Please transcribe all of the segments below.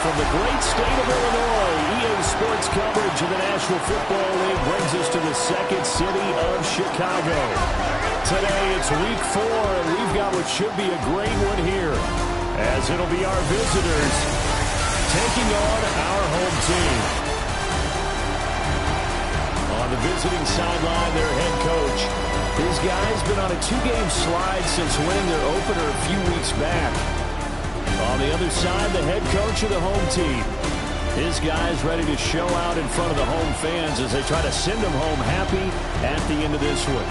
from the great state of Illinois, EA Sports coverage of the National Football League brings us to the second city of Chicago. Today it's week 4, and we've got what should be a great one here, as it'll be our visitors taking on our home team. On the visiting sideline, their head coach. His guy's been on a 2-game slide since winning their opener a few weeks back. On the other side, the head coach of the home team. His guy's ready to show out in front of the home fans as they try to send them home happy at the end of this one.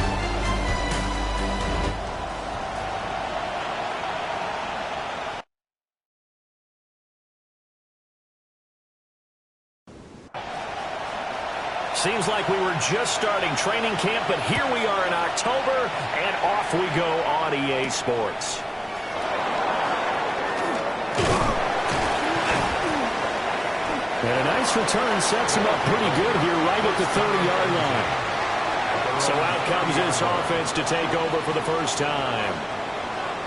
Seems like we were just starting training camp, but here we are in October, and off we go on EA Sports. And a nice return sets him up pretty good here right at the 30-yard line. So out comes this offense to take over for the first time.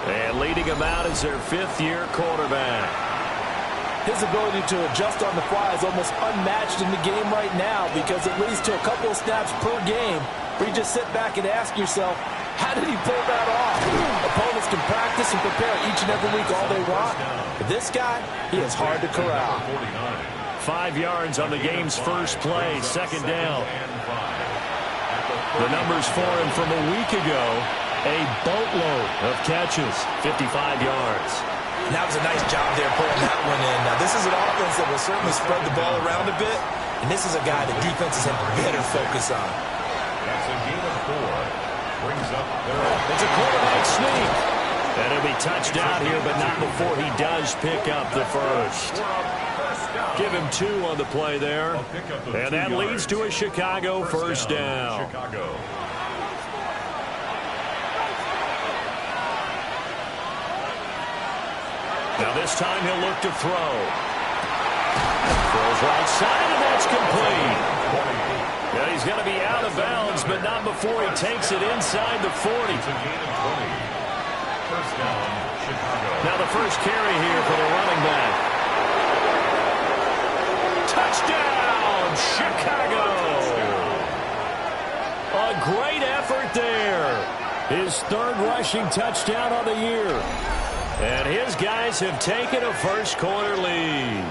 And leading him out is their 5th-year quarterback. His ability to adjust on the fly is almost unmatched in the game right now, because it leads to a couple of snaps per game where you just sit back and ask yourself, how did he pull that off? Opponents can practice and prepare each and every week all they want. But this guy, he is hard to corral. 5 yards on the game's first play, second down. The numbers for him from a week ago, a boatload of catches, 55 yards. And that was a nice job there pulling that one in. Now, this is an offense that will certainly spread the ball around a bit, and this is a guy that defenses have better focus on. That's a gain of 4. Brings up it's a quarterback sneak. And it'll be touchdown here, but not before he does pick up the first. Give him 2 on the play there. And that leads to a Chicago first down. Now this time he'll look to throw. Throws right side, and that's complete. Yeah, he's going to be out of bounds, but not before he takes it inside the 40. First down, Chicago. Now the first carry here for the running back. Touchdown, Chicago! A great effort there. His 3rd rushing touchdown of the year. And his guys have taken a first-quarter lead.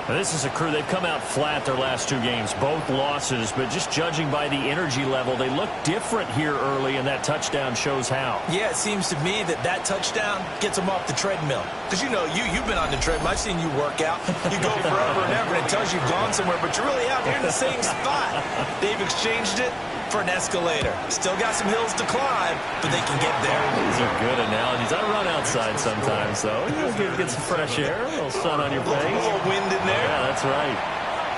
Now, this is a crew. They've come out flat their last 2 games, both losses, but just judging by the energy level, they look different here early, and that touchdown shows how. Yeah, it seems to me that touchdown gets them off the treadmill. Because, you know, you've been on the treadmill. I've seen you work out. You go forever and ever, and it tells you've gone somewhere, but you're really out here in the same spot. They've exchanged it for an escalator. Still got some hills to climb, but they can get there. These are good analogies. I run outside sometimes, though. Get some fresh air, a little sun on your face. A little wind in there. Yeah, that's right.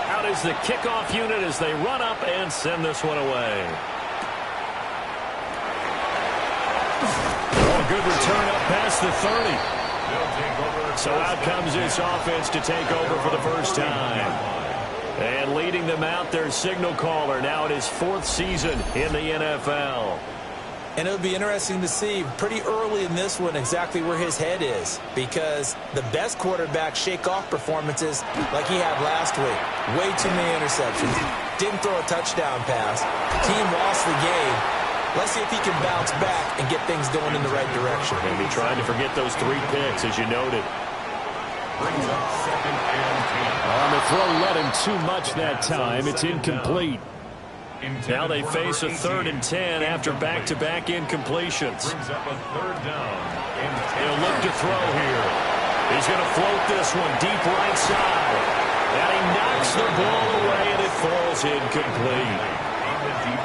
Out is the kickoff unit as they run up and send this one away. Oh, good return up past the 30. So out comes this offense to take over for the first time. And leading them out, their signal caller, now in his 4th season in the NFL. And it'll be interesting to see pretty early in this one exactly where his head is, because the best quarterbacks shake off performances like he had last week. Way too many interceptions. Didn't throw a touchdown pass. Team lost the game. Let's see if he can bounce back and get things going in the right direction. And be trying to forget those 3 picks, as you noted. Brings up 2nd and 10. On the throw, let him too much that time. It's incomplete. Now they face a 3rd and 10 after back-to-back incompletions. Brings up a 3rd down. He'll look to throw here. He's going to float this one deep right side. And he knocks the ball away, and it falls incomplete.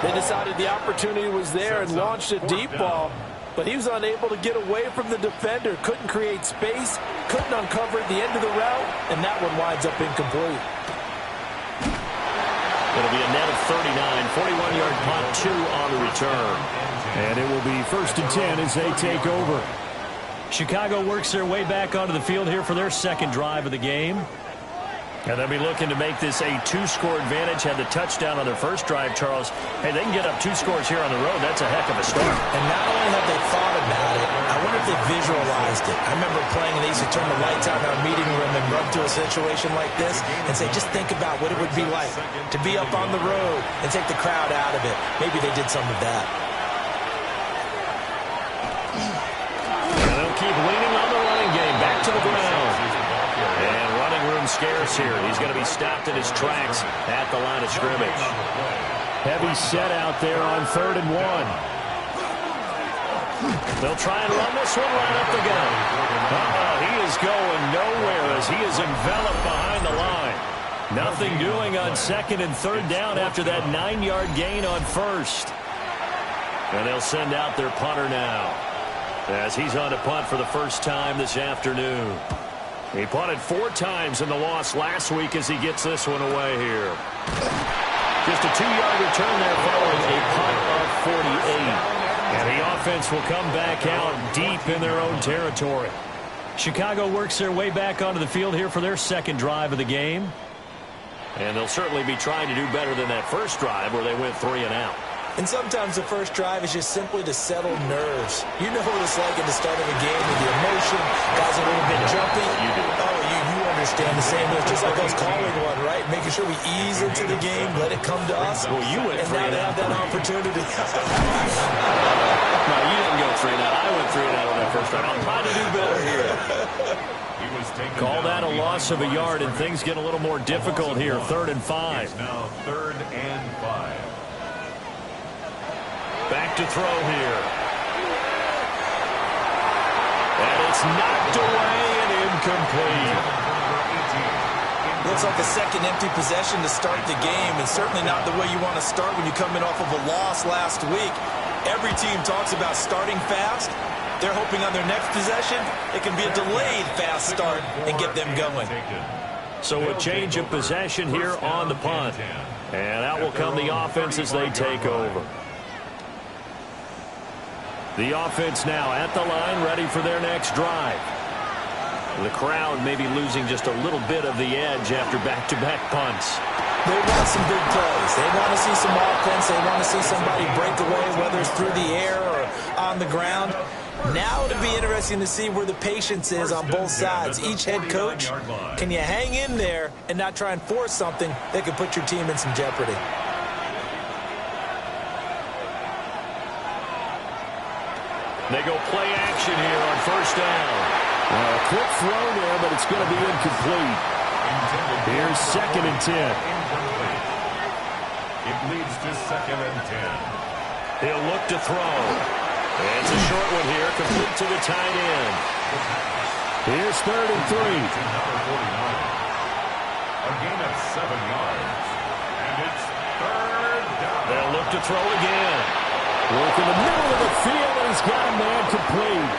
They decided the opportunity was there and launched a deep ball, but he was unable to get away from the defender. Couldn't create space, couldn't uncover at the end of the route, and that one winds up incomplete. It'll be a net of 39, 41-yard punt, 2 on the return. And it will be 1st and 10 as they take over. Chicago works their way back onto the field here for their 2nd drive of the game. And they'll be looking to make this a 2-score advantage. Had the touchdown on their first drive, Charles. Hey, they can get up 2 scores here on the road. That's a heck of a start. And not only have they thought about it, I wonder if they visualized it. I remember playing, and they used to turn the lights out in our meeting room and run to a situation like this and say, just think about what it would be like to be up on the road and take the crowd out of it. Maybe they did some of that. And they'll keep leaning on the running game. Back to the ground. And running room scarce here. He's going to be stopped in his tracks at the line of scrimmage. Heavy set out there on 3rd and 1. They'll try and run this one right up the gut. He is going nowhere as he is enveloped behind the line. Nothing doing on 2nd and 3rd down after that 9-yard gain on 1st. And they'll send out their punter now as he's on to punt for the first time this afternoon. He punted 4 times in the loss last week as he gets this one away here. Just a 2-yard return there following a punt of 48. And the offense will come back out deep in their own territory. Chicago works their way back onto the field here for their second drive of the game. And they'll certainly be trying to do better than that first drive where they went 3 and out. And sometimes the first drive is just simply to settle nerves. You know what it's like at the start of a game with the emotion, guys a little bit jumpy. You do. Oh, you understand the same. It's just like us calling one, right? Making sure we ease into the game, let it come to us. Well, you went and 3 now and they out. have that opportunity. No, you didn't go 3 and out. I went 3 and out on that first drive. I'm trying to do better here. Call that a loss of a yard, and things get a little more difficult here. 3rd and 5. It's now 3rd and 5. Back to throw here. And it's knocked away and incomplete. Looks like a second empty possession to start the game, and certainly not the way you want to start when you come in off of a loss last week. Every team talks about starting fast. They're hoping on their next possession it can be a delayed fast start and get them going. So a change of possession here on the punt. And out will come the offense as they take over. The offense now at the line, ready for their next drive. The crowd may be losing just a little bit of the edge after back-to-back punts. They want some big plays. They want to see some offense. They want to see somebody break away, whether it's through the air or on the ground. Now it'll be interesting to see where the patience is on both sides. Each head coach, can you hang in there and not try and force something that could put your team in some jeopardy? They go play action here on 1st down. A quick throw there, but it's going to be incomplete. Here's 2nd and 10. It leads to 2nd and 10. He'll look to throw. It's a short one here, complete to the tight end. Here's 3rd and 3. Number 49. A gain of 7 yards. And it's 3rd down. They'll look to throw again. Work in the middle of the field, and he's got a man complete.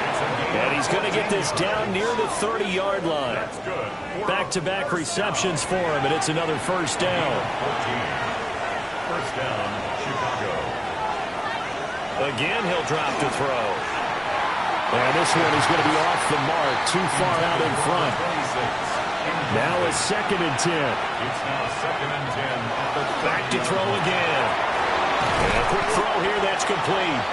And he's going to get this down near the 30-yard line. That's good. Back-to-back receptions for him, and it's another 1st down. 1st down, Chicago. Again, he'll drop to throw. And this one is going to be off the mark, too far out in front. Now it's 2nd and 10. It's now 2nd and 10. Back to throw again. And a quick throw here, that's complete.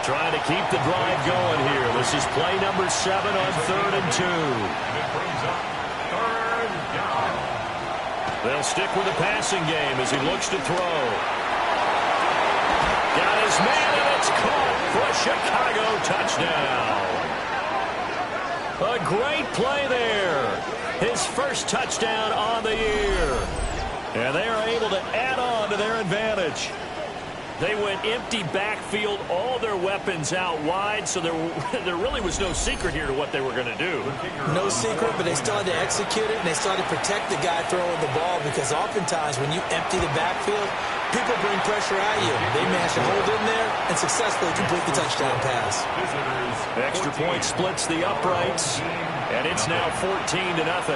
Trying to keep the drive going here. This is play number 7 on 3rd and 2. And it brings up 3rd down. They'll stick with the passing game as he looks to throw. Got his man, and it's caught for a Chicago touchdown. A great play there. His first touchdown on the year. And they are able to add on to their advantage. They went empty backfield, all their weapons out wide, so there really was no secret here to what they were going to do. No secret, but they still had to execute it, and they still had to protect the guy throwing the ball, because oftentimes when you empty the backfield, people bring pressure at you. They managed to hold in there and successfully complete the touchdown pass. Extra point splits the uprights, and it's now 14-0.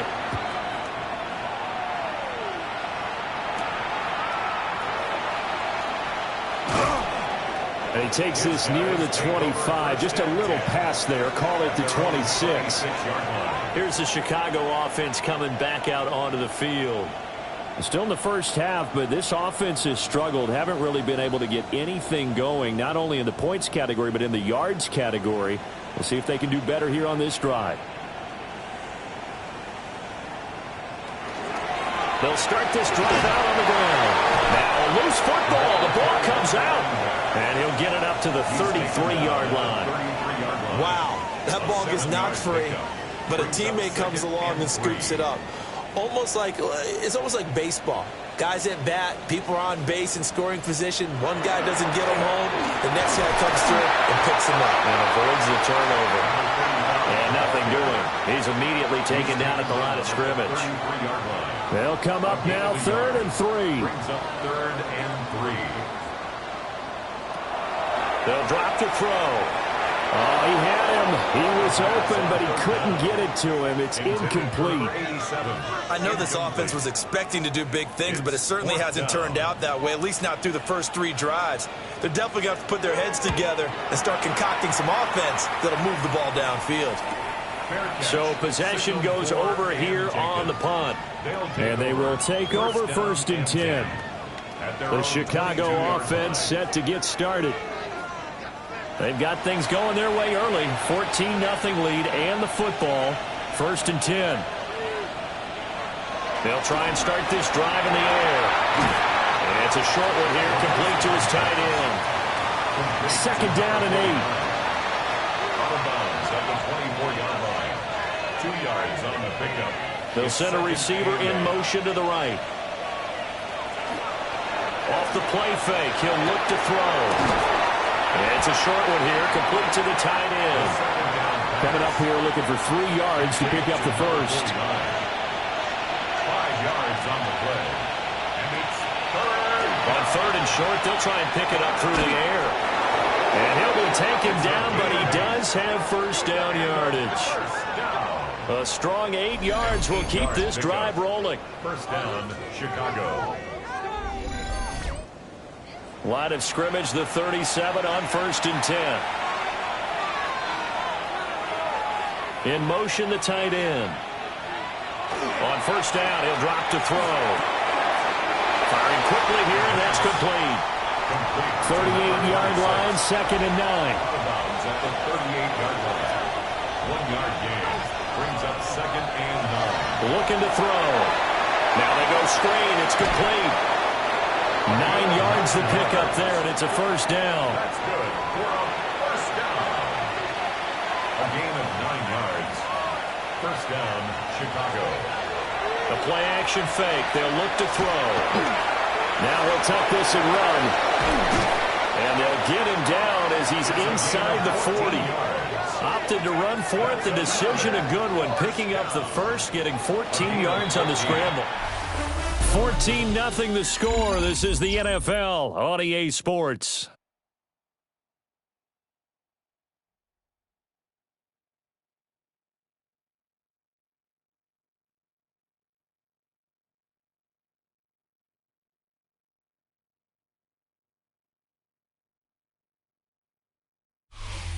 And he takes this near the 25. Just a little pass there. Call it the 26. Here's the Chicago offense coming back out onto the field. Still in the first half, but this offense has struggled. Haven't really been able to get anything going, not only in the points category, but in the yards category. We'll see if they can do better here on this drive. They'll start this drive out on the ground. Now a loose football. The ball comes out. And he'll get it up to the 33-yard line. Wow, that ball gets knocked free, but a teammate comes along and scoops it up. It's almost like baseball. Guys at bat, people are on base in scoring position. One guy doesn't get him home. The next guy comes through and picks him up. And avoids the turnover. And nothing doing. He's immediately taken down at the line of scrimmage. They'll come up now, 3rd and 3. Brings up 3rd and 3. They'll drop to throw. Oh, he had him. He was open, but he couldn't get it to him. It's incomplete. I know this offense was expecting to do big things, but it certainly hasn't turned out that way, at least not through the first 3 drives. They're definitely going to have to put their heads together and start concocting some offense that'll move the ball downfield. So possession goes over here on the punt. And they will take over 1st and 10. The Chicago offense set to get started. They've got things going their way early. 14-0 lead and the football. 1st and 10. They'll try and start this drive in the air. And it's a short one here, complete to his tight end. 2nd down and 8. Out of bounds at the 24-yard line. 2 yards on the pickup. They'll send a receiver in motion to the right. Off the play fake, he'll look to throw. It's a short one here, complete to the tight end. Coming up here looking for 3 yards to pick up the first. 5 yards on the play. And it's 3rd. On 3rd and short, they'll try and pick it up through the air. And he'll be taken down, but he does have 1st down yardage. A strong 8 yards will keep this drive rolling. 1st down, Chicago. Line of scrimmage, the 37 on 1st and 10. In motion, the tight end. On 1st down, he'll drop to throw. Firing quickly here, and that's complete. 38-yard line, 2nd and 9. Out of bounds at the 38-yard line. 1 yard gain. Brings up 2nd and 9. Looking to throw. Now they go screen. It's complete. 9 yards to pick up there, and it's a 1st down. That's good for a 1st down. A gain of 9 yards. 1st down, Chicago. The play action fake. They'll look to throw. Now he'll tuck this and run. And they'll get him down as he's inside the 40. Opted to run for it. The decision a good one. Picking up the first, getting 14 yards on the scramble. 14-0 the score. This is the NFL on EA Sports.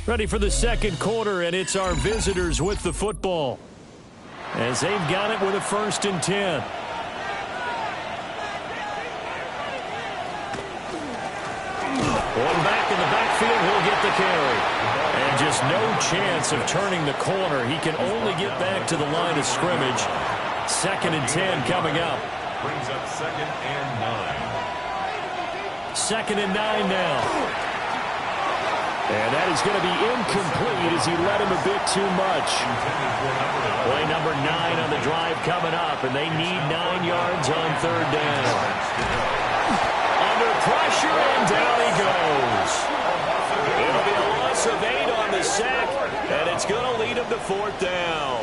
Ready for the 2nd quarter, and it's our visitors with the football. As they've got it with a 1st and 10. One back in the backfield, he'll get the carry. And just no chance of turning the corner. He can only get back to the line of scrimmage. 2nd and 10 coming up. Brings up 2nd and 9. 2nd and 9 now. And that is going to be incomplete as he led him a bit too much. Play number 9 on the drive coming up, and they need 9 yards on 3rd down. Under pressure, and down he goes. It'll be a loss of 8 on the sack, and it's going to lead him to 4th down.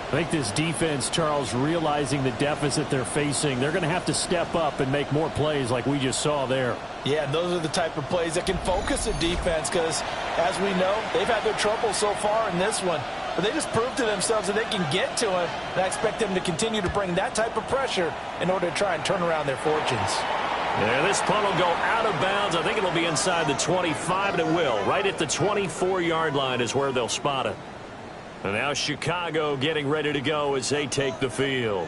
I think this defense, Charles, realizing the deficit they're facing, they're going to have to step up and make more plays like we just saw there. Yeah, those are the type of plays that can focus a defense because, as we know, they've had their trouble so far in this one. But they just proved to themselves that they can get to him, and I expect them to continue to bring that type of pressure in order to try and turn around their fortunes. Yeah, this punt will go out of bounds. I think it'll be inside the 25, and it will. Right at the 24-yard line is where they'll spot it. And now Chicago getting ready to go as they take the field.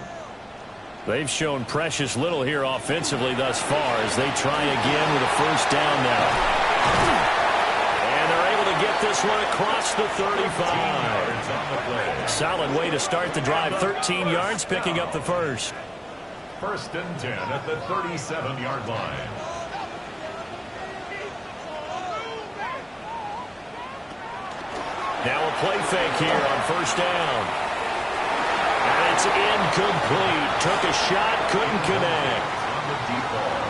They've shown precious little here offensively thus far as they try again with a first down now. And they're able to get this one across the 35. Solid way to start the drive. 13 yards, picking up the first. First and 10 at the 37-yard line. Now a play fake here on first down. And it's incomplete. Took a shot, couldn't connect. On the deep ball.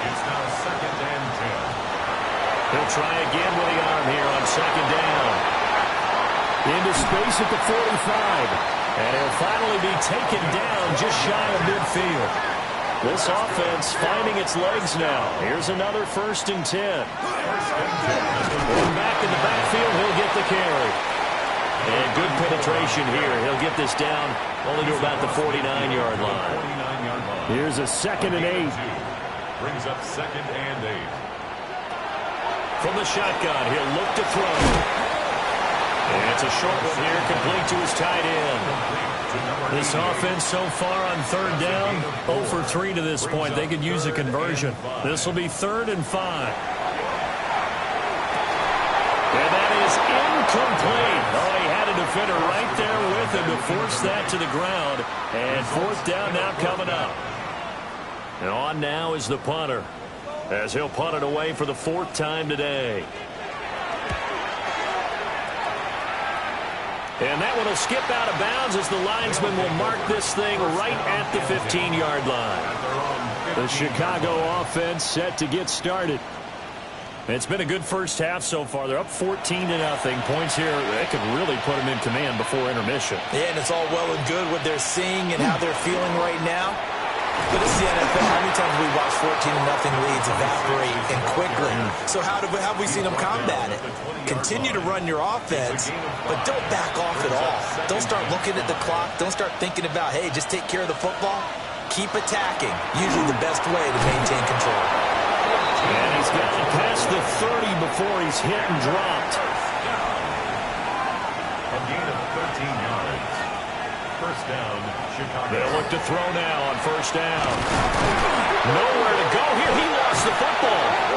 It's now second and 10. He'll try again with the arm here on second down. Into space at the 45. And he'll finally be taken down just shy of midfield. This offense finding its legs now. Here's another first and 10. Back in the backfield, he'll get the carry. And good penetration here. He'll get this down only to about the 49-yard line. Here's a second and 8. Brings up second and 8. From the shotgun, he'll look to throw. And it's a short one here, complete to his tight end. This offense so far on third down, 0 for 3 to this point. They could use a conversion. This will be 3rd and 5. And that is incomplete. Oh, he had a defender right there with him to force that to the ground. And 4th down now coming up. And on now is the punter, as he'll punt it away for the 4th time today. And that one will skip out of bounds as the linesman will mark this thing right at the 15-yard line. The Chicago offense set to get started. It's been a good first half so far. They're up 14-0. Points here, that could really put them in command before intermission. Yeah, and it's all well and good what they're seeing and how they're feeling right now. But it's the NFL. How many times have we watched 14-0 leads evaporate and quickly? So how have we seen them combat it? Continue to run your offense, but don't back off at all. Don't start looking at the clock. Don't start thinking about, hey, just take care of the football. Keep attacking. Usually the best way to maintain control. And he's got it past the 30 before he's hit and dropped. A gain of 13 yards. First down, Chicago. They'll look to throw now on first down. Nowhere to go here. He lost the football.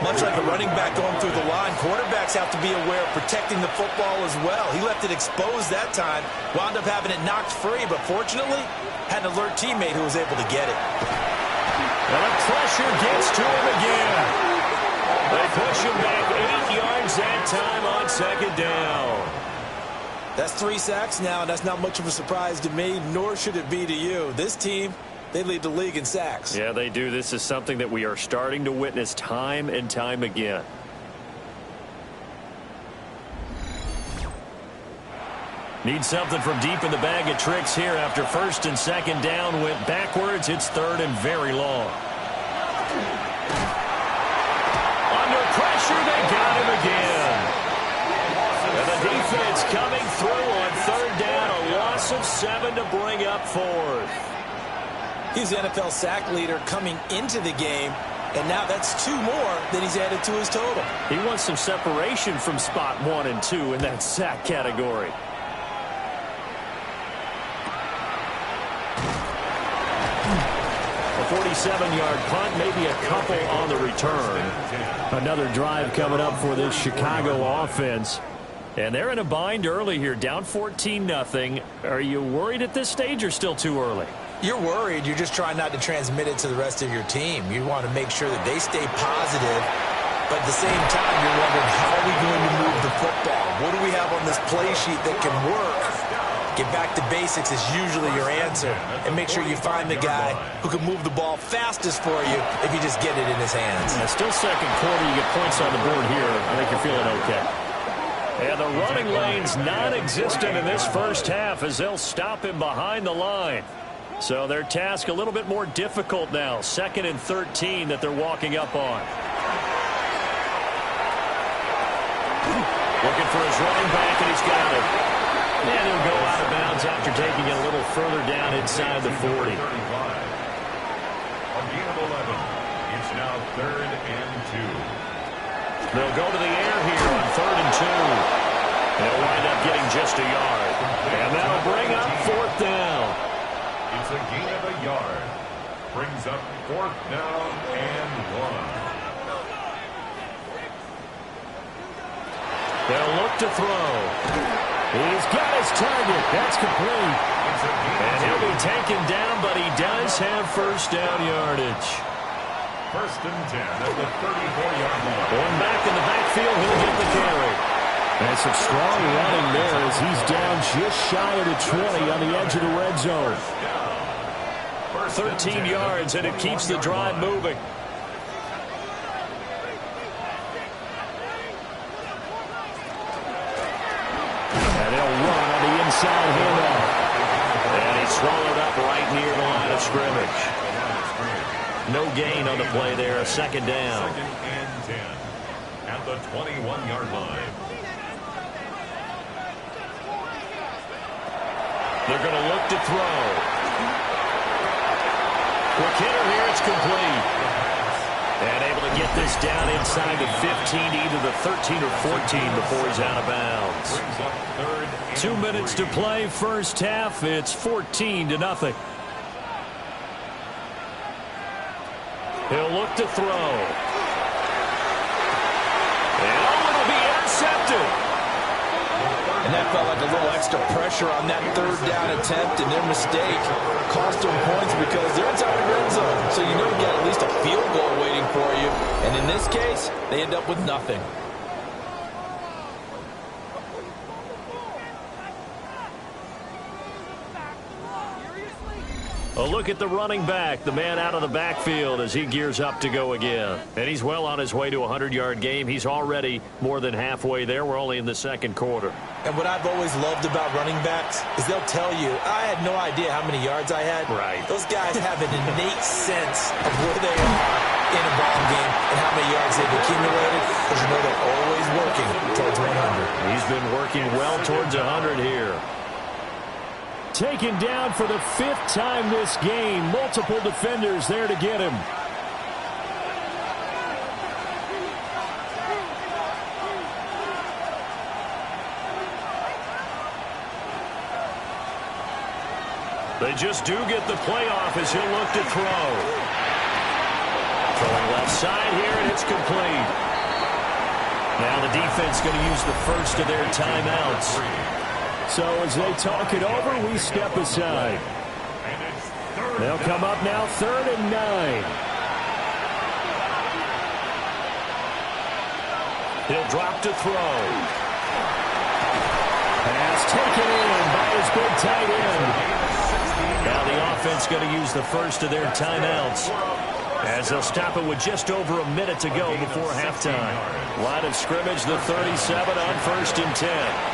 Much like a running back going through the line, quarterbacks have to be aware of protecting the football as well. He left it exposed that time, wound up having it knocked free, but fortunately, had an alert teammate who was able to get it. And the pressure gets to him again. They push him back 8 yards that time on second down. That's 3 sacks now, and that's not much of a surprise to me, nor should it be to you. This team, they lead the league in sacks. Yeah, they do. This is something that we are starting to witness time and time again. Need something from deep in the bag of tricks here after first and second down went backwards. It's 3rd and very long. Under pressure, they got him again. And the defense coming through on 3rd down. A loss of 7 to bring up 4th. He's the NFL sack leader coming into the game, and now that's 2 more that he's added to his total. He wants some separation from spot 1 and 2 in that sack category. A 47-yard punt, maybe a couple on the return. Another drive coming up for this Chicago offense. And they're in a bind early here, down 14-0. Are you worried at this stage or still too early? You're worried. You're just trying not to transmit it to the rest of your team. You want to make sure that they stay positive, but at the same time, you're wondering, how are we going to move the football? What do we have on this play sheet that can work? Get back to basics is usually your answer, and make sure you find the guy who can move the ball fastest for you if you just get it in his hands. And still second quarter, you get points on the board here. I think you're feeling okay. And the running lane's non-existent in this first half as they'll stop him behind the line. So their task a little bit more difficult now. 2nd and 13 that they're walking up on. Looking for his running back, and he's got it. And he'll go out of bounds after taking it a little further down inside the 40. A gain of 11. It's now 3rd and 2. They'll go to the air here on 3rd and 2. They'll wind up getting just a yard. And that'll bring up 4th down. It's a gain of a yard. Brings up 4th down and 1. They'll look to throw. He's got his target. That's complete. And he'll be taken down, but he does have first down yardage. 1st and 10 at the 34-yard line. One back in the backfield, he'll get the carry. And some strong running there as he's down just shy of the 20 on the edge of the red zone. 13 yards, and it keeps the drive moving. And they'll run on the inside handoff. And he's swallowed up right near the line of scrimmage. No gain on the play there, a 2nd down. 2nd and 10 at the 21-yard line. They're going to look to throw. Quick hitter here, it's complete. And able to get this down inside the 15, either the 13 or 14 before he's out of bounds. 2 minutes to play, first half. It's 14-0. He'll look to throw. And it'll be intercepted. And that felt like a little extra pressure on that 3rd down attempt, and their mistake cost them points because they're inside the red zone. So you know you got at least a field goal waiting for you. And in this case, they end up with nothing. A look at the running back, the man out of the backfield as he gears up to go again. And he's well on his way to a 100-yard game. He's already more than halfway there. We're only in the 2nd quarter. And what I've always loved about running backs is they'll tell you, I had no idea how many yards I had. Right. Those guys have an innate sense of where they are in a ball game and how many yards they've accumulated, because you know they're always working towards 100. He's been working well towards 100 here. Taken down for the 5th time this game. Multiple defenders there to get him. They just do get the playoff as he'll look to throw. Throwing left side here, and it's complete. Now the defense going to use the first of their timeouts. So as they talk it over, we step aside. They'll come up now 3rd and 9. He'll drop to throw. Pass taken in by his big tight end. Now the offense going to use the first of their timeouts as they'll stop it with just over a minute to go before halftime. Line of scrimmage, the 37 on 1st and 10.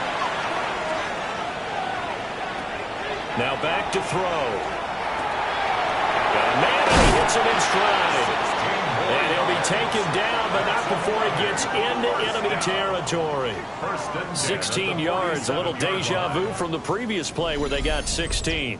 Now back to throw. Got a man, and he hits him in stride. And he'll be taken down, but not before he gets into enemy territory. 16 yards, a little deja vu from the previous play where they got 16.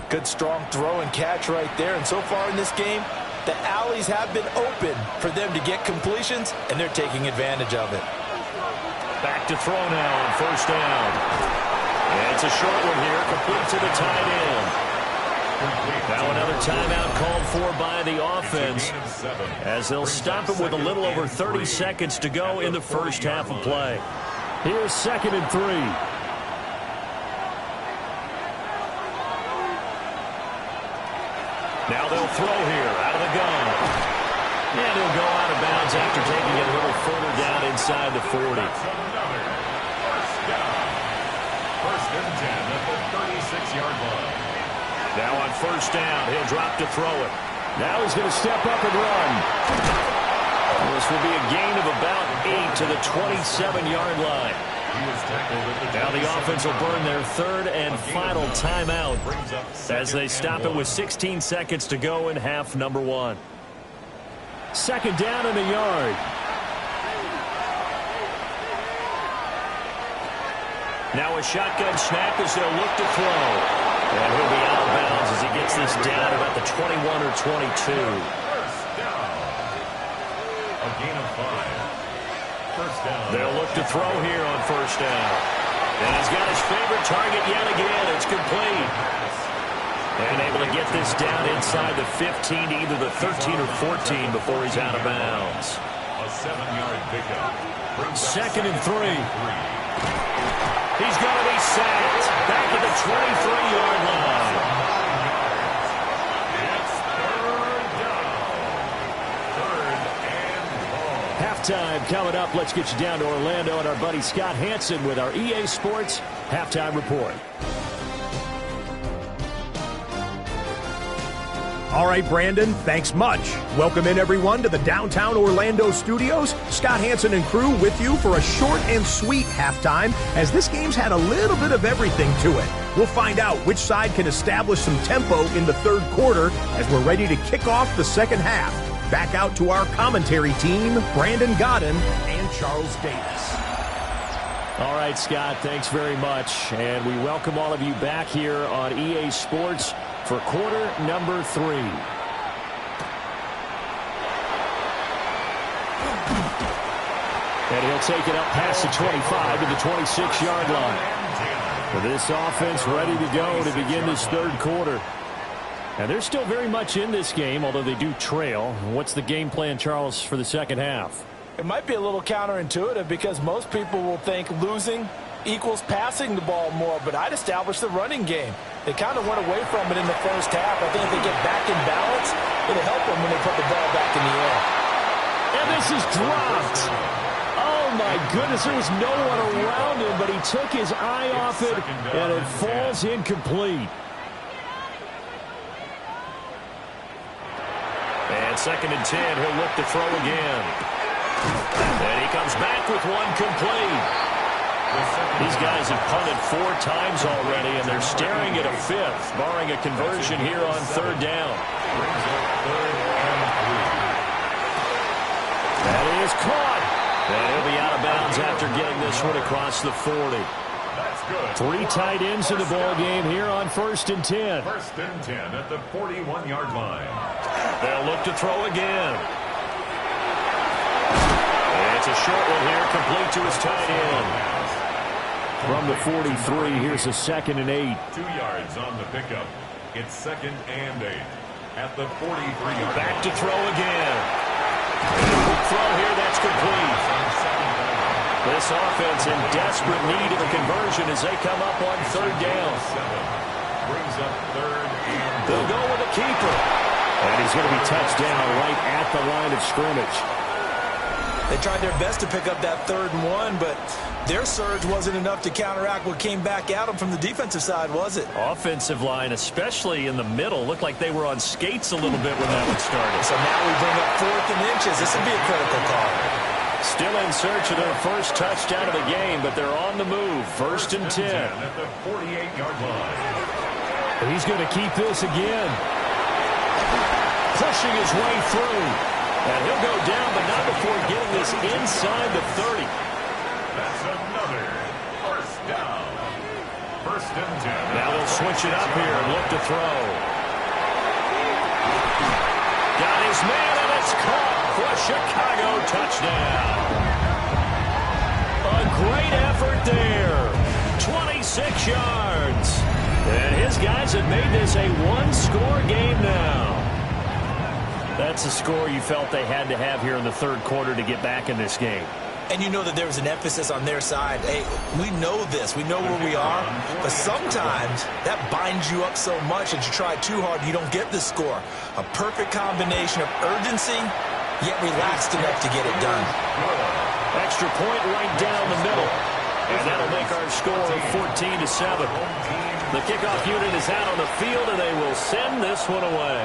Good strong throw and catch right there. And so far in this game, the alleys have been open for them to get completions, and they're taking advantage of it. Back to throw now on 1st down. And it's a short one here, complete to the tight end. Now another timeout called for by the offense as they'll stop it with a little over 30 seconds to go in the first half of play. Here's 2nd and 3. Now they'll throw here out of the gun. And he'll go out of bounds after taking it a little further down inside the 40. First and 10 at the 36-yard line. Now on 1st down, he'll drop to throw it. Now he's going to step up and run. This will be a gain of about 8 to the 27-yard line. Now the offense will burn their third and final timeout as they stop it with 16 seconds to go in half number 1. Second down and a yard. Now a shotgun snap as they'll look to throw. And he'll be out of bounds as he gets this down about the 21 or 22. A gain of 5. First down. They'll look to throw here on first down. And he's got his favorite target yet again. It's complete. And able to get this down inside the 15 to either the 13 or 14 before he's out of bounds. A 7-yard pickup. Second and 3. He's going to be sacked back at the 23-yard line. Halftime coming up. Let's get you down to Orlando and our buddy Scott Hansen with our EA Sports Halftime Report. All right, Brandon, thanks much. Welcome in, everyone, to the downtown Orlando studios. Scott Hansen and crew with you for a short and sweet halftime, as this game's had a little bit of everything to it. We'll find out which side can establish some tempo in the third quarter as we're ready to kick off the second half. Back out to our commentary team, Brandon Godden and Charles Davis. All right, Scott, thanks very much. And we welcome all of you back here on EA Sports for quarter number 3. And he'll take it up past the 25 to the 26-yard line. For this offense ready to go to begin this third quarter. And they're still very much in this game, although they do trail. What's the game plan, Charles, for the second half? It might be a little counterintuitive because most people will think losing equals passing the ball more, but I'd establish the running game. They kind of went away from it in the first half. I think if they get back in balance, it'll help them when they put the ball back in the air. And this is dropped. Oh, my goodness, there was no one around him, but he took his eye off it, and it falls incomplete. And second and 10, he'll look to throw again. And he comes back with one complete. These guys have punted 4 times already, and they're staring at a 5th, barring a conversion here on third down. That is caught. And he'll be out of bounds after getting this one across the 40. 3 tight ends in the ball game here on first and 10. First and 10 at the 41-yard line. They'll look to throw again. It's a short one here, complete to his tight end. From the 43, here's a second and 8. 2 yards on the pickup. It's second and 8 at the 43-yard line. Back to throw again. Throw here, that's complete. This offense in desperate need of a conversion as they come up on third down. Brings up third and they'll go with a keeper. And he's going to be touched down right at the line of scrimmage. They tried their best to pick up that 3rd and 1, but their surge wasn't enough to counteract what came back at them from the defensive side, was it? Offensive line, especially in the middle, looked like they were on skates a little bit when that one started. So now we bring up 4th and inches. This would be a critical call. Still in search of their first touchdown of the game, but they're on the move. First and 10. at the 48-yard line. He's going to keep this again. Pushing his way through. And he'll go down, but not before getting this inside the 30. That's another first down. First and 10. Now they'll switch it up here and look to throw. Got his man, and it's caught for a Chicago touchdown. A great effort there. 26 yards. And his guys have made this a one-score game now. That's a score you felt they had to have here in the third quarter to get back in this game. And you know that there was an emphasis on their side. Hey, we know this. We know where we are. But sometimes that binds you up so much that you try too hard, you don't get the score. A perfect combination of urgency, yet relaxed enough to get it done. Extra point right down the middle. And that'll make our score 14-7. The kickoff unit is out on the field, and they will send this one away.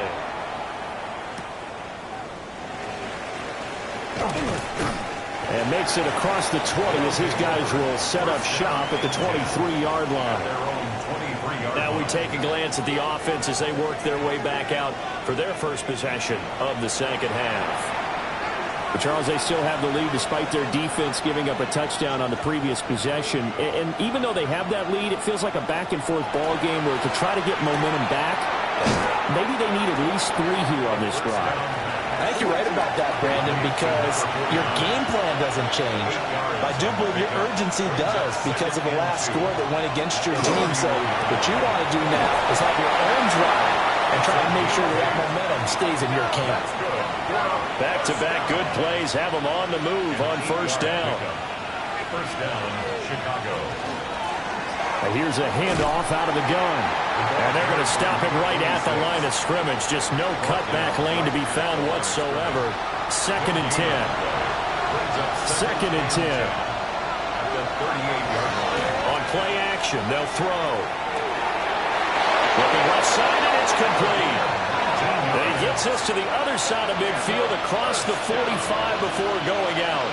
And makes it across the 20 as his guys will set up shop at the 23-yard line. Now we take a glance at the offense as they work their way back out for their first possession of the second half. But Charles, they still have the lead despite their defense giving up a touchdown on the previous possession. And even though they have that lead, it feels like a back-and-forth ball game where to try to get momentum back, maybe they need at least 3 here on this drive. I think you're right about that, Brandon, because your game plan doesn't change. I do believe your urgency does because of the last score that went against your team. So what you want to do now is have your own drive and try to make sure that momentum stays in your camp. Back-to-back good plays have them on the move on first down. First down, Chicago. And here's a handoff out of the gun. And they're going to stop him right at the line of scrimmage. Just no cutback lane to be found whatsoever. 2nd and 10. 2nd and 10. On play action, they'll throw. Looking left side, and it's complete. And he gets us to the other side of midfield across the 45 before going out.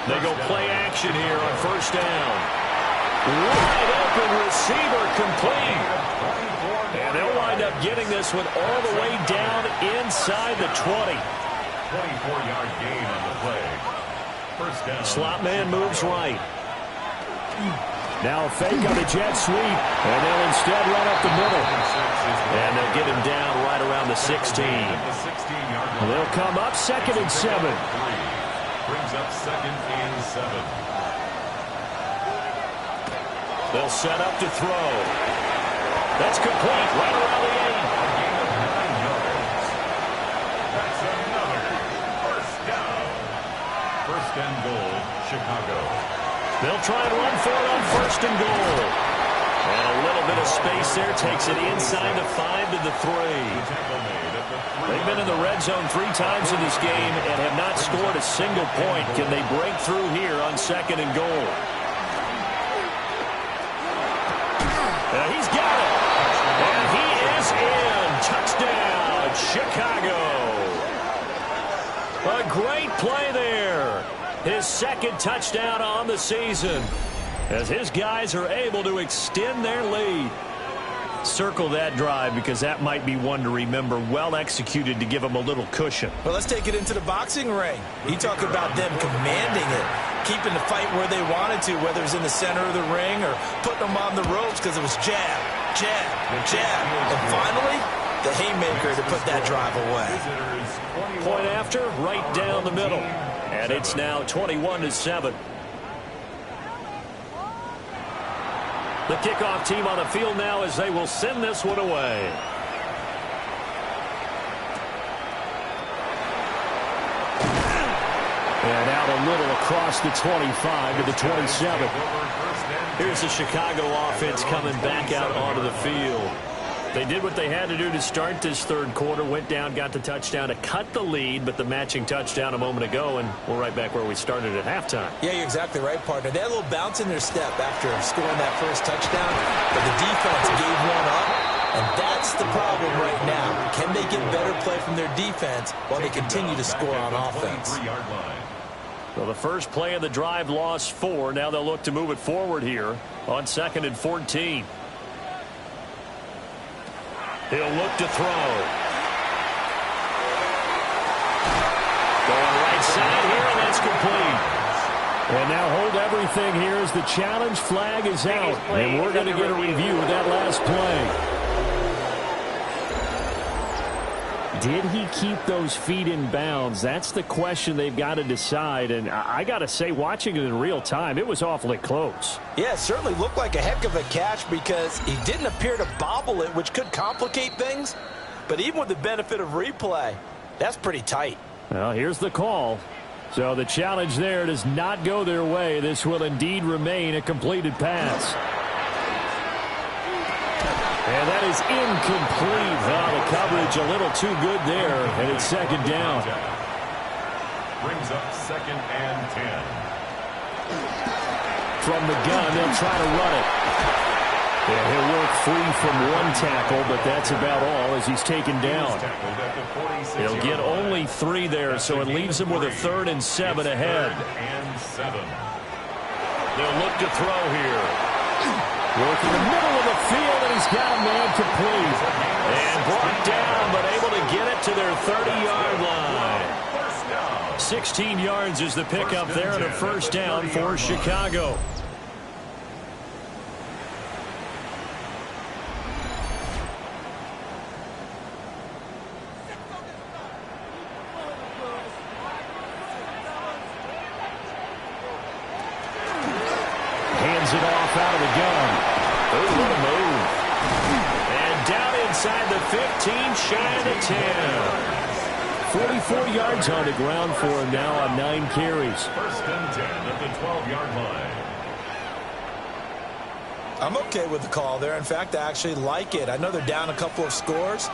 They go play action here on first down. Wide open receiver complete. And they'll wind up getting this one all the way down inside the 20. 24-yard gain on the play. First down. Slot man moves right. Now a fake on a jet sweep, and they'll instead run up the middle. And they'll get him down right around the 16. They'll come up 2nd and 7. Brings up 2nd and 7. They'll set up to throw. That's complete right around the 8. A gain of 9 yards. That's another first down. First and goal, Chicago. They'll try and run for it on first and goal. And a little bit of space there takes it inside the 5 to the 3. They've been in the red zone 3 times in this game and have not scored a single point. Can they break through here on 2nd and goal? He's got it. And he is in. Touchdown, Chicago. A great play there. His 2nd touchdown on the season as his guys are able to extend their lead. Circle that drive because that might be one to remember. Well executed to give him a little cushion. Well, let's take it into the boxing ring. You talk about them commanding it, keeping the fight where they wanted to, whether it's in the center of the ring or putting them on the ropes because it was jab, jab, jab. And finally, the haymaker to put that drive away. Point after, right down the middle. And it's now 21-7. The kickoff team on the field now as they will send this one away. And out a little across the 25 to the 27. Here's the Chicago offense coming back out onto the field. They did what they had to do to start this 3rd quarter, went down, got the touchdown to cut the lead, but the matching touchdown a moment ago, and we're right back where we started at halftime. Yeah, you're exactly right, partner. They had a little bounce in their step after scoring that first touchdown, but the defense gave one up, and that's the problem right now. Can they get better play from their defense while they continue to score on offense? Well, the first play of the drive lost 4. Now they'll look to move it forward here on 2nd and 14. He'll look to throw. Going right side here, and that's complete. And now hold everything here as the challenge flag is out. And we're going to get a review of that last play. Did he keep those feet in bounds? That's the question they've got to decide. And I got to say, watching it in real time, it was awfully close. Yeah, it certainly looked like a heck of a catch because he didn't appear to bobble it, which could complicate things. But even with the benefit of replay, that's pretty tight. Well, here's the call. So the challenge there does not go their way. This will indeed remain a completed pass. And that is incomplete. The coverage a little too good there, and it's 2nd down. Brings up 2nd and 10. From the gun, they'll try to run it. And he'll work free from one tackle, but that's about all as he's taken down. He'll get only 3 there, so it leaves him with a 3rd and 7 ahead. They'll look to throw here. Working the middle of the field, and he's got a man complete. And brought down, but able to get it to their 30-yard line. 16 yards is the pickup there, and a first down for Chicago. Hands it off out of the gun. Oh, what a move. And down inside the 15, shy of the 10. 44 yards on the ground for him now on 9 carries. First and 10 at the 12-yard line. I'm okay with the call there. In fact, I actually like it. I know they're down a couple of scores,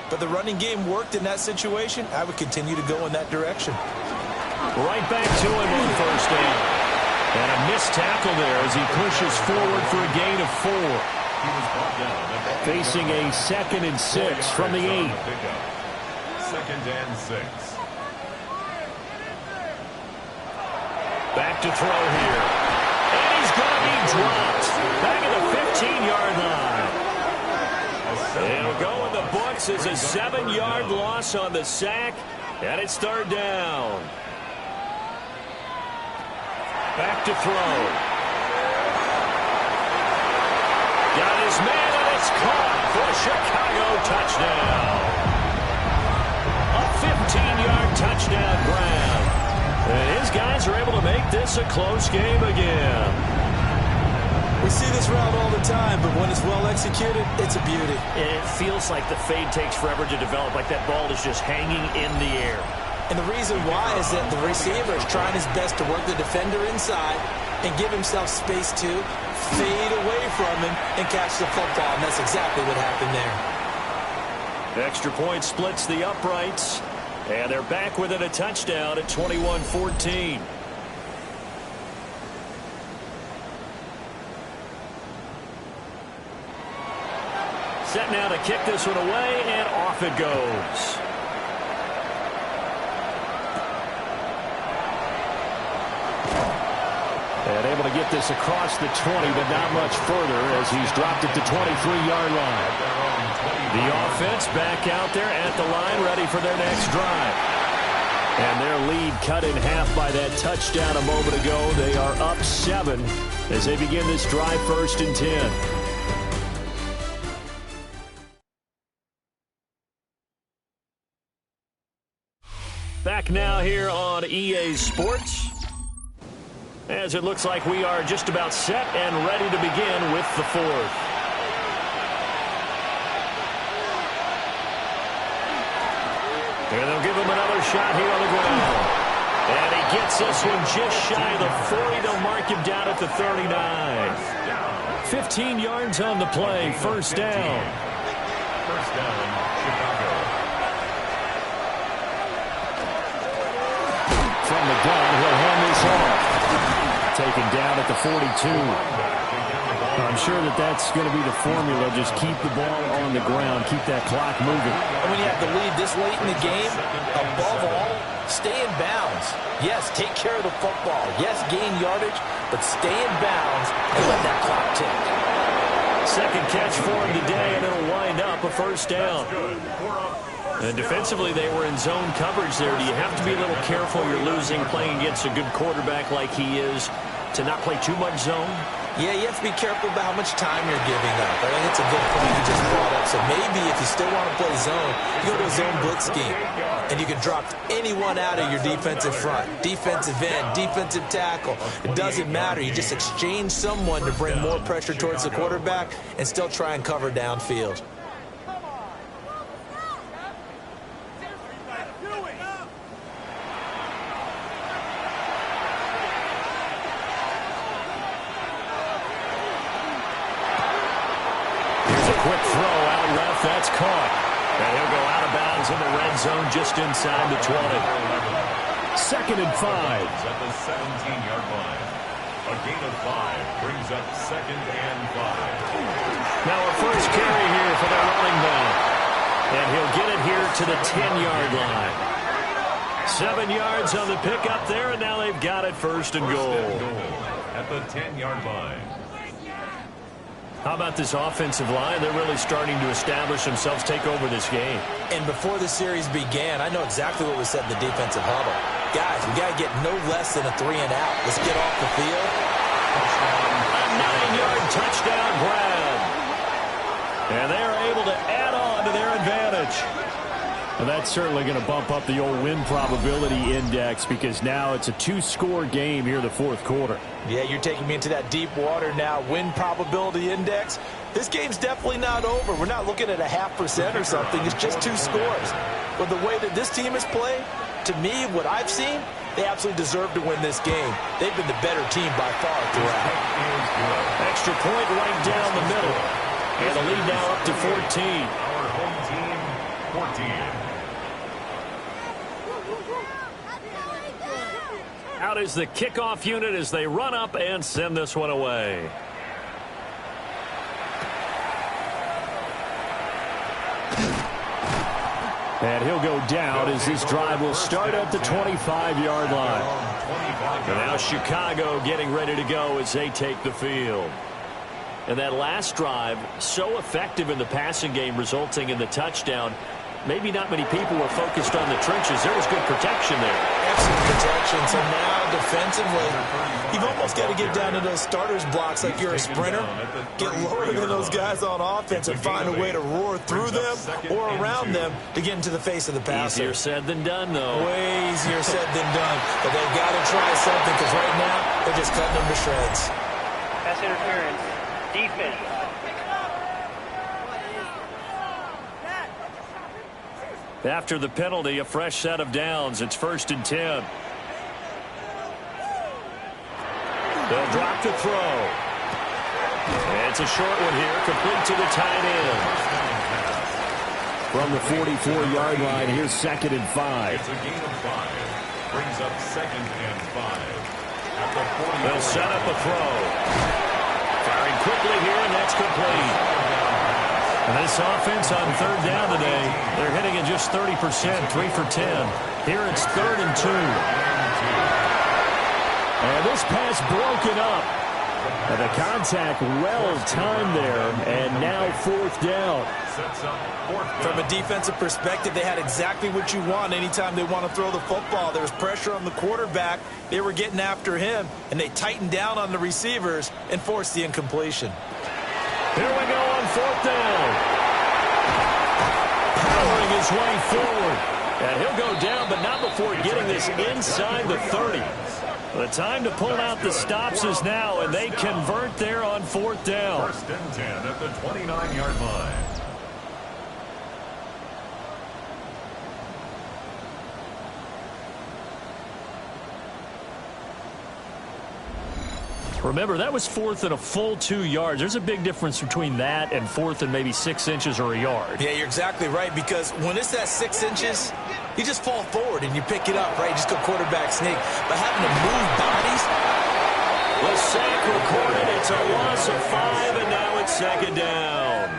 but the running game worked in that situation. I would continue to go in that direction. Right back to him on first down. And a missed tackle there as he pushes forward for a gain of 4. Facing a 2nd and 6 from the 8. 2nd and 6. Back to throw here. And he's going to be dropped. Back at the 15-yard line. It'll go in the books as a 7-yard loss on the sack. And it's 3rd down. Back to throw. Got his man, and it's caught for a Chicago touchdown. A 15-yard touchdown grab. And his guys are able to make this a close game again. We see this route all the time, but when it's well executed, it's a beauty. It feels like the fade takes forever to develop, like that ball is just hanging in the air. And the reason why is that the receiver is trying his best to work the defender inside and give himself space to fade away from him and catch the football. And that's exactly what happened there. Extra point splits the uprights. And they're back within a touchdown at 21-14. Set now to kick this one away, and off it goes. And able to get this across the 20, but not much further as he's dropped it to 23-yard line. The offense back out there at the line, ready for their next drive. And their lead cut in half by that touchdown a moment ago. They are up 7 as they begin this drive, 1st and 10. Back now here on EA Sports, as it looks like we are just about set and ready to begin with the 4th. And they'll give him another shot here on the ground. And he gets this one just shy of the 40. They'll mark him down at the 39. 15 yards on the play, 1st down. First down, Chicago. From the gun, he'll hand this off. Taken down at the 42. I'm sure that that's going to be the formula. Just keep the ball on the ground. Keep that clock moving. And when you have the lead this late in the game, above all, stay in bounds. Yes, take care of the football. Yes, gain yardage, but stay in bounds and let that clock tick. Second catch for him today, and it'll wind up a 1st down. And defensively, they were in zone coverage there. Do you have to be a little careful? You're losing, playing against a good quarterback like he is, to not play too much zone? Yeah, you have to be careful about how much time you're giving up. I think it's a good point you just brought up. So maybe if you still want to play zone, you go to a zone blitz scheme. And you can drop anyone out of your defensive front. Defensive end, defensive tackle. It doesn't matter. You just exchange someone to bring more pressure towards the quarterback and still try and cover downfield. Quick throw out left. That's caught. And he'll go out of bounds in the red zone just inside the 20. 2nd and 5. At the 17-yard line. A gain of 5 brings up 2nd and 5. Now a first carry here for the running back. And he'll get it here to the 10-yard line. 7 yards on the pickup there, and now they've got it first and goal. At the 10-yard line. How about this offensive line? They're really starting to establish themselves, take over this game. And before the series began, I know exactly what was said in the defensive huddle. Guys, we got to get no less than a 3-and-out. Let's get off the field. A 9-yard touchdown grab. And they are able to add on to their advantage. And that's certainly going to bump up the old win probability index because now it's a 2-score game here in the fourth quarter. Yeah, you're taking me into that deep water now. Win probability index. This game's definitely not over. We're not looking at a 0.5% or something. It's just 2 scores. But the way that this team has played, to me, what I've seen, they absolutely deserve to win this game. They've been the better team by far throughout. Extra point right down the middle. And the lead now up to 14. Our home team, 14. Out is the kickoff unit as they run up and send this one away. And he'll go down as this drive will start at the 25-yard line. And now Chicago getting ready to go as they take the field. And that last drive, so effective in the passing game, resulting in the touchdown. Maybe not many people were focused on the trenches. There was good protection there. Excellent protection. So now defensively, you've almost got to get down to those starters blocks like you're a sprinter. Get lower than those guys on offense and find a way to roar through them or around them to get into the face of the passer. Easier said than done, though. Way easier said than done. But they've got to try something because right now they're just cutting them to shreds. Pass interference. Defense. After the penalty, a fresh set of downs. It's 1st and 10. They'll drop the throw. And it's a short one here, complete to the tight end. From the 44-yard line, here's 2nd and 5. It's a gain of 5. Brings up 2nd and 5. At the 40. They'll set up a throw. Firing quickly here, and that's complete. And this offense on 3rd down today, they're hitting at just 30%, 3 for 10. Here it's 3rd and 2. And this pass broken up. And the contact well timed there, and now 4th down. From a defensive perspective, they had exactly what you want anytime they want to throw the football. There was pressure on the quarterback. They were getting after him, and they tightened down on the receivers and forced the incompletion. Here we go on 4th down. Powering his way forward. And he'll go down, but not before getting this inside the 30. The time to pull out the stops is now, and they convert there on 4th down. 1st and 10 at the 29-yard line. Remember, that was 4th and a full 2 yards. There's a big difference between that and 4th and maybe 6 inches or a yard. Yeah, you're exactly right, because when it's that 6 inches, you just fall forward and you pick it up, right? You just go quarterback sneak. But having to move bodies. The sack recorded. It's a loss of 5, and now it's 2nd down.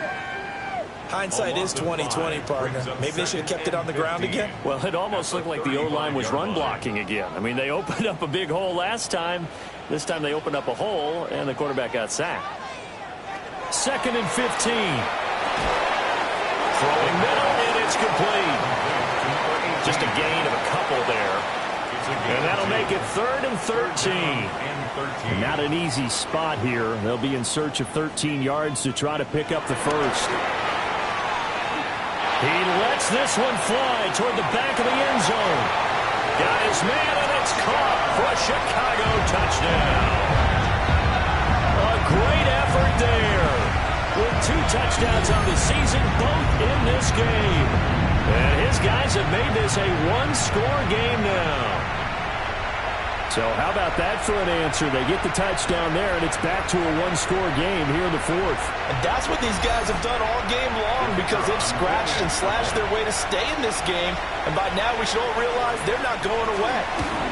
Hindsight is 20/20, partner. Maybe they should have kept it on the ground again. Well, it almost looked like the O-line was run blocking again. I mean, they opened up a big hole last time. This time they opened up a hole, and the quarterback got sacked. 2nd and 15. Throwing middle, and it's complete. Just a gain of a couple there. And that'll make it 3rd and 13. Not an easy spot here. They'll be in search of 13 yards to try to pick up the first. He lets this one fly toward the back of the end zone. Got his man, and it's caught for a Chicago touchdown. A great effort there. With 2 touchdowns on the season, both in this game. And his guys have made this a 1-score game now. So how about that for an answer? They get the touchdown there, and it's back to a 1-score game here in the 4th. And that's what these guys have done all game long, because they've scratched and slashed their way to stay in this game, and by now we should all realize they're not going away.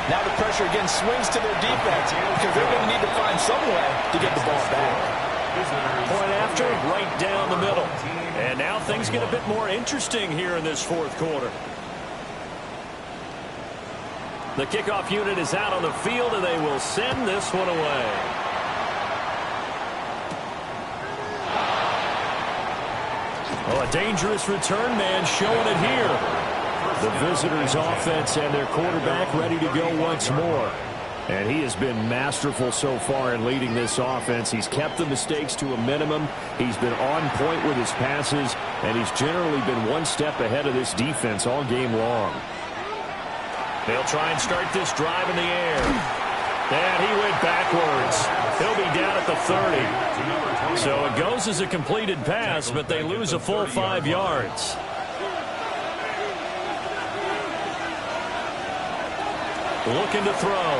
Now the pressure again swings to their defense because they're going to need to find some way to get the ball back. Point after, right down the middle. And now things get a bit more interesting here in this fourth quarter. The kickoff unit is out on the field, and they will send this one away. Oh, a dangerous return man showing it here. The visitors' offense and their quarterback ready to go once more. And he has been masterful so far in leading this offense. He's kept the mistakes to a minimum. He's been on point with his passes, and he's generally been one step ahead of this defense all game long. They'll try and start this drive in the air. And he went backwards. He'll be down at the 30. So it goes as a completed pass, but they lose a full 5 yards. Looking to throw.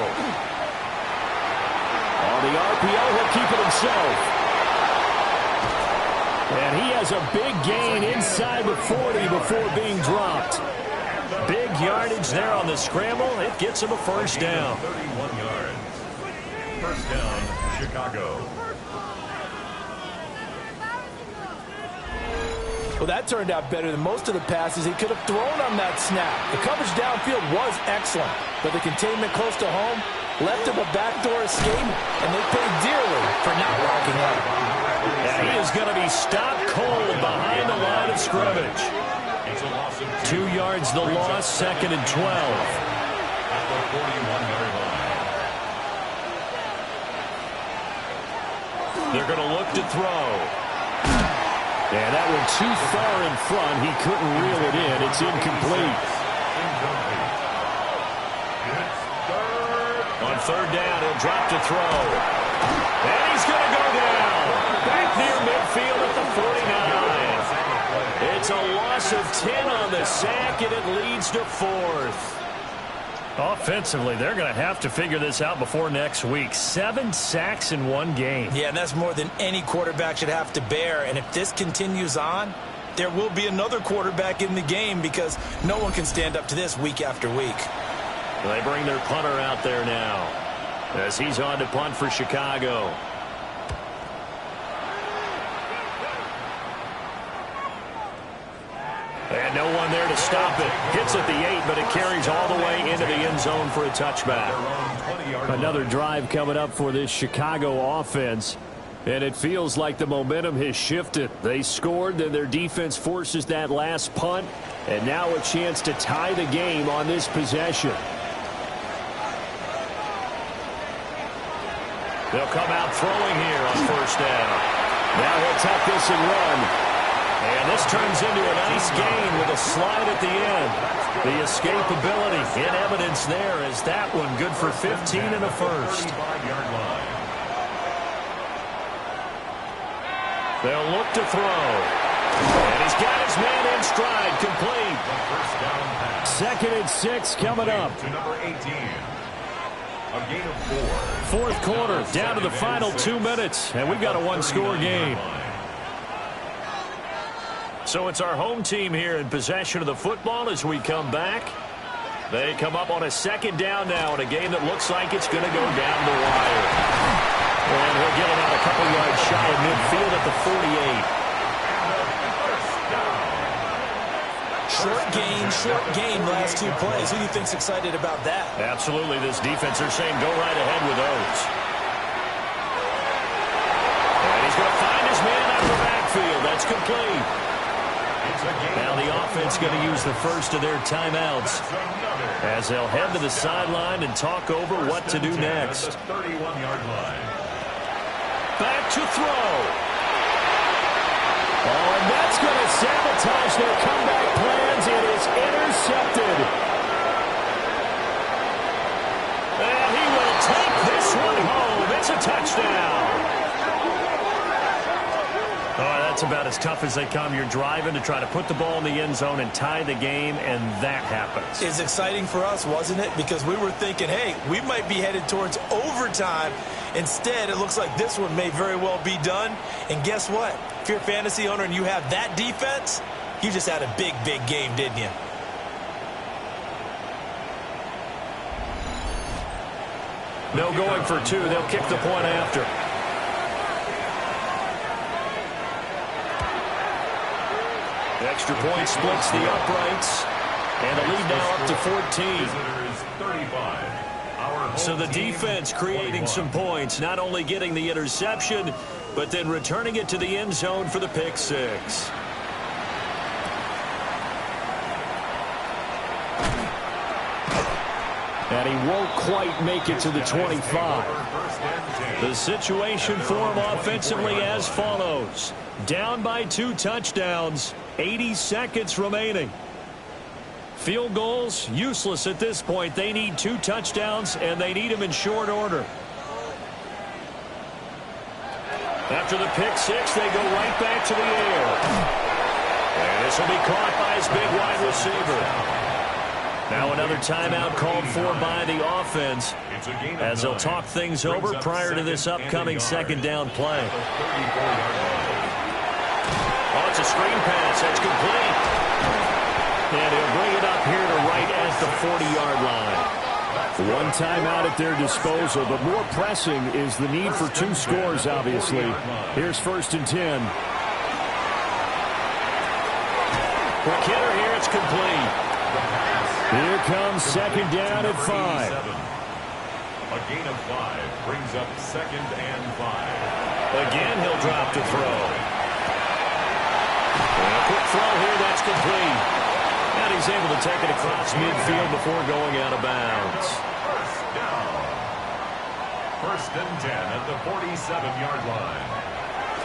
On the RPO, he'll keep it himself. And he has a big gain inside the 40 before being dropped. Big yardage there on the scramble. It gets him a first down. 31 yards. First down, Chicago. Well, that turned out better than most of the passes he could have thrown on that snap. The coverage downfield was excellent, but the containment close to home left him a backdoor escape, and they paid dearly for not locking up. Yeah, he is going to be stopped cold behind the line of scrimmage. 2 yards the loss, second and 12. At the 41-yard line. They're going to look to throw. And that one too far in front. He couldn't reel it in. It's incomplete. On third down, he'll drop to throw. And he's going to go down. Back near midfield at the 49. It's a loss of 10 on the sack, and it leads to fourth. Offensively, they're going to have to figure this out before next week. 7 sacks in one game. Yeah, and that's more than any quarterback should have to bear. And if this continues on, there will be another quarterback in the game because no one can stand up to this week after week. They bring their punter out there now as he's on to punt for Chicago. And no one there to stop it. Hits at the 8, but it carries all the way into the end zone for a touchback. Another drive coming up for this Chicago offense. And it feels like the momentum has shifted. They scored, then their defense forces that last punt. And now a chance to tie the game on this possession. They'll come out throwing here on first down. Now he'll tuck this and run. And this turns into a nice gain with a slide at the end. The escapability in evidence there as that one good for 15 and a first. They'll look to throw. And he's got his man in stride, complete. Second and 6 coming up. To number 18. A gain of 4. Fourth quarter, down to the final 2 minutes, and we've got a one-score game. So it's our home team here in possession of the football as we come back. They come up on a second down now in a game that looks like it's going to go down the wire. And he'll get it out a couple yards shy of midfield at the 48. Short gain, last 2 plays. Who do you think's excited about that? Absolutely. This defense are saying go right ahead with those. And he's going to find his man out of the backfield. That's complete. Now the offense going to use the first of their timeouts as they'll head to the sideline and talk over what to do next. 31-yard line. Back to throw. Oh, and that's going to sabotage their comeback plans. It is intercepted. And he will take this one home. It's a touchdown. Oh, that's a about as tough as they come. You're driving to try to put the ball in the end zone and tie the game, and that happens. It's exciting for us, wasn't it? Because we were thinking, hey, we might be headed towards overtime. Instead, it looks like this one may very well be done. And guess what? If you're a fantasy owner and you have that defense, you just had a big, big game, didn't you? No going for two. They'll kick the point after. The extra point splits the uprights. And the lead now up to 14. So the defense creating some points, not only getting the interception, but then returning it to the end zone for the pick six. And he won't quite make it to the 25. The situation for him offensively as follows. Down by 2 touchdowns, 80 seconds remaining. Field goals, useless at this point. They need 2 touchdowns, and they need them in short order. After the pick six, they go right back to the air. And this will be caught by his big wide receiver. Now another timeout called for by the offense as they'll talk things over prior to this upcoming second down play. Oh, it's a screen pass. That's complete. And he'll bring it up here to right at the 40-yard line. One timeout at their disposal, but more pressing is the need for 2 scores, obviously. Here's 1st and 10. Quick hitter here. It's complete. Here comes second down at 5. A gain of 5 brings up 2nd and 5. Again, he'll drop to throw. And a quick throw here. That's complete. And he's able to take it across midfield before going out of bounds. First down. 1st and 10 at the 47-yard line.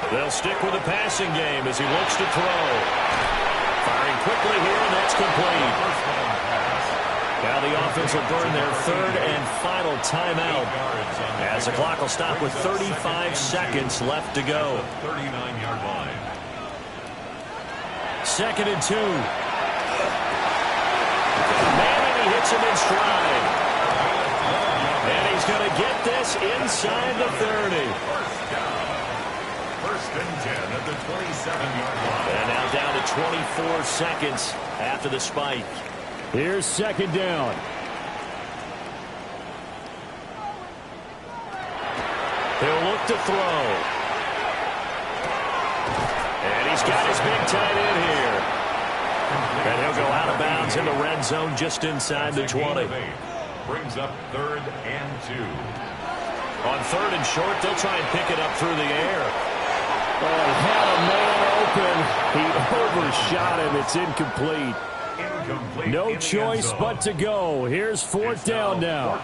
They'll stick with the passing game as he looks to throw. Firing quickly here, and that's complete. Now the offense will burn their 3rd and final timeout as the clock will stop with 35 seconds left to go. 39-yard line. 2nd and 2. Man, and he hits him in stride. And he's going to get this inside the 30. 1st and 10 at the 27-yard line. And now down to 24 seconds after the spike. Here's second down. He'll look to throw. And he's got his big tight end here. And he'll go out of bounds in the red zone just inside the 20. Brings up 3rd and 2. On 3rd and short, they'll try and pick it up through the air. Oh, he had a man open. He overshot him. It's incomplete. No choice but to go. Here's 4th down now.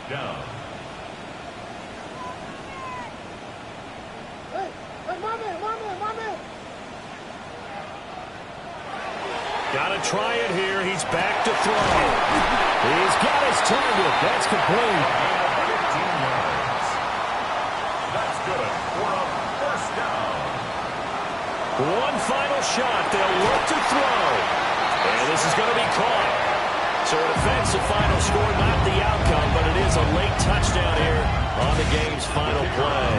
Got to try it here. He's back to throw. He's got his target. That's complete. 15 yards. That's good for a 1st down. One final shot. They'll look to throw. And this is going to be caught. So it affects the final score, not the outcome, but it is a late touchdown here on the game's final play.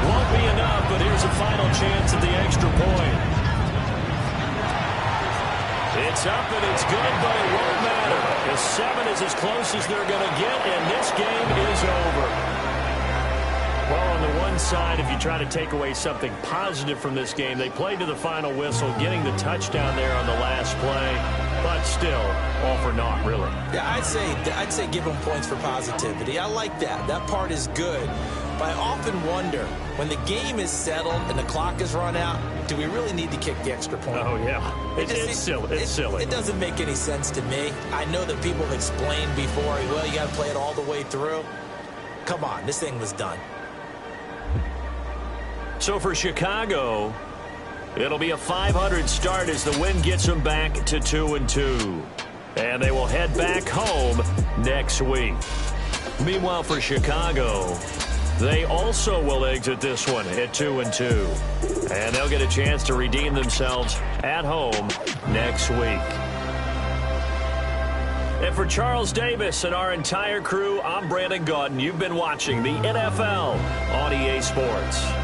Won't be enough, but here's a final chance at the extra point. It's up and it's good, but it won't matter. The 7 is as close as they're going to get, and this game is over. Well, on the one side, if you try to take away something positive from this game, they played to the final whistle, getting the touchdown there on the last play, but still, all for naught, really. Yeah, I'd say give them points for positivity. I like that. That part is good. But I often wonder, when the game is settled and the clock is run out, do we really need to kick the extra point? Oh, yeah. It's silly. It's silly. It doesn't make any sense to me. I know that people have explained before, well, you got to play it all the way through. Come on, this thing was done. So for Chicago, it'll be a 500 start as the win gets them back to 2-2. And they will head back home next week. Meanwhile, for Chicago, They also will exit this one at 2-2. And they'll get a chance to redeem themselves at home next week. And for Charles Davis and our entire crew, I'm Brandon Gaudin. You've been watching the NFL on EA Sports.